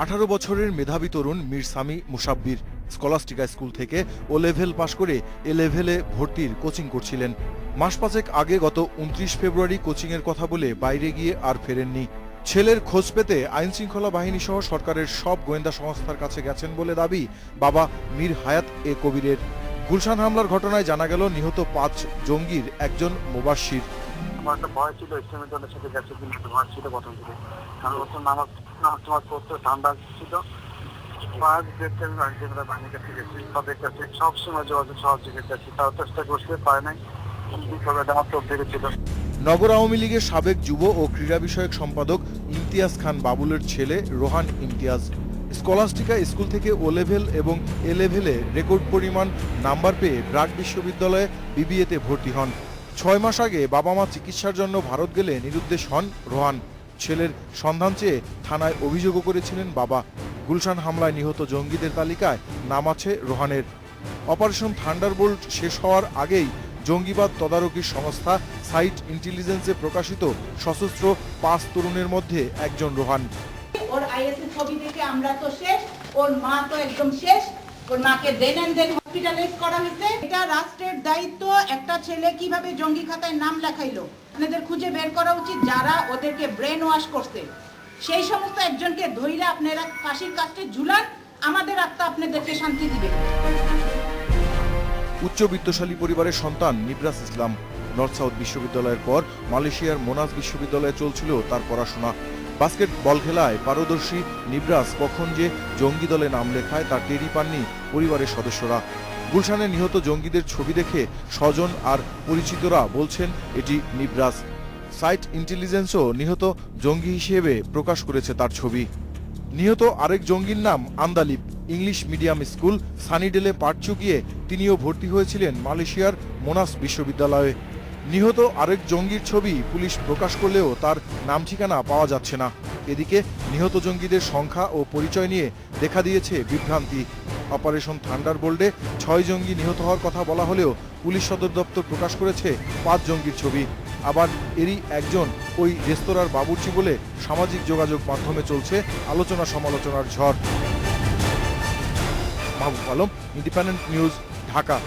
18 বছরের মেধাবী তরুণ Mir Sami Musabbir Scholastica school থেকে ও লেভেল পাশ করে এ লেভেলে ভর্তির কোচিং করছিলেন। মাস পাঁচেক আগে গত 29 ফেব্রুয়ারি কোচিংয়ের কথা বলে বাইরে গিয়ে আর ফেরেননি। ছেলের খোঁজ পেতে আইনশৃঙ্খলা বাহিনী সহ সরকারের সব গোয়েন্দা সংস্থার কাছে গেছেন বলে দাবি বাবা মীর হায়াত এ কবিরের। গুলশান হামলার ঘটনায় জানা গেল নিহত 5 জঙ্গির একজন মুবাশশির। আমার একটা ভয় ছিল, ইসলামী দলের সাথে গেছে কিন্তু ভয় ছিল প্রথম থেকে। কারণ হচ্ছে নামাজ পড়তে ঠান্ডা ছিল। বাহিনীর কাছে গেছি, তাদের কাছে সবসময় যোগাযোগ সহযোগিতা চাচ্ছি, তারা চেষ্টা করতে পারে নাই। আমার চোখ দেখেছিল। নগর আওয়ামী লীগের সাবেক যুব ও ক্রীড়া বিষয়ক সম্পাদক ইমতিয়াজ খান বাবুলের ছেলে রোহান ইমতিয়াজ স্কলাস্টিকা স্কুল থেকে ও লেভেল এবং এ লেভেলে রেকর্ড পরিমাণ নাম্বার পেয়ে ব্রাক বিশ্ববিদ্যালয়ে বিবিএতে ভর্তি হন। 6 মাস আগে বাবা মা চিকিৎসার জন্য ভারত গেলে নিরুদ্দেশ হন রোহান। ছেলের সন্ধান চেয়ে থানায় অভিযোগও করেছিলেন বাবা। গুলশান হামলায় নিহত জঙ্গিদের তালিকায় নাম আছে রোহানের। অপারেশন থান্ডারবোল্ট শেষ হওয়ার আগেই জঙ্গিবাদ তদারকি সংস্থা সাইট ইন্টেলিজেন্সে প্রকাশিত সশস্ত্র 5 তরুণের মধ্যে একজন রোহান। ওর আইএসএ ছবি দেখে আমরা তো শেষ, ওর মা তো একদম শেষ। ওর মাকে দেন হসপিটালাইজ করা হয়েছে। এটা রাষ্ট্রের দায়িত্ব, একটা ছেলে কিভাবে জঙ্গি খাতায় নাম লেখাইলো আপনাদের খুঁজে বের করা উচিত। যারা ওদেরকে ব্রেন ওয়াশ করছে সেই সমস্ত একজনকে ধইরা আপনারা ফাঁসির কাস্টে ঝুলান, আমাদের আত্মা আপনাদেরকে শান্তি দিবে। উচ্চবিত্তশালী পরিবারের সন্তান নিবরাস ইসলাম। নর্থ সাউথ বিশ্ববিদ্যালয়ের পর মালয়েশিয়ার মোনাস বিশ্ববিদ্যালয়ে চলছিল তার পড়াশোনা। বাস্কেটবল খেলায় পারদর্শী নিবরাস কখন যে জঙ্গি দলে নাম লেখায় তা টেরই পাননি পরিবারের সদস্যরা। গুলশানে নিহত জঙ্গিদের ছবি দেখে স্বজন আর পরিচিতরা বলছেন এটি নিবরাস। সাইট ইন্টেলিজেন্সও নিহত জঙ্গি হিসেবে প্রকাশ করেছে তার ছবি। নিহত আরেক জঙ্গির নাম আন্দালিব। ইংলিশ মিডিয়াম স্কুল সানিডেলে পাঠ চুকিয়ে তিনিও ভর্তি হয়েছিলেন মালয়েশিয়ার মোনাস বিশ্ববিদ্যালয়ে। নিহত আরেক জঙ্গির ছবি পুলিশ প্রকাশ করলেও তার নাম ঠিকানা পাওয়া যাচ্ছে না। এদিকে নিহত জঙ্গিদের সংখ্যা ও পরিচয় নিয়ে দেখা দিয়েছে বিভ্রান্তি। অপারেশন থান্ডারবোল্টে 6 জঙ্গি নিহত হওয়ার কথা বলা হলেও পুলিশ সদর দপ্তর প্রকাশ করেছে 5 জঙ্গির ছবি। আবার এরই একজন ওই রেস্তোরাঁর বাবুর্চি বলে সামাজিক যোগাযোগ মাধ্যমে চলছে আলোচনা সমালোচনার ঝড়। Mahbub Alam, independent news, Dhaka.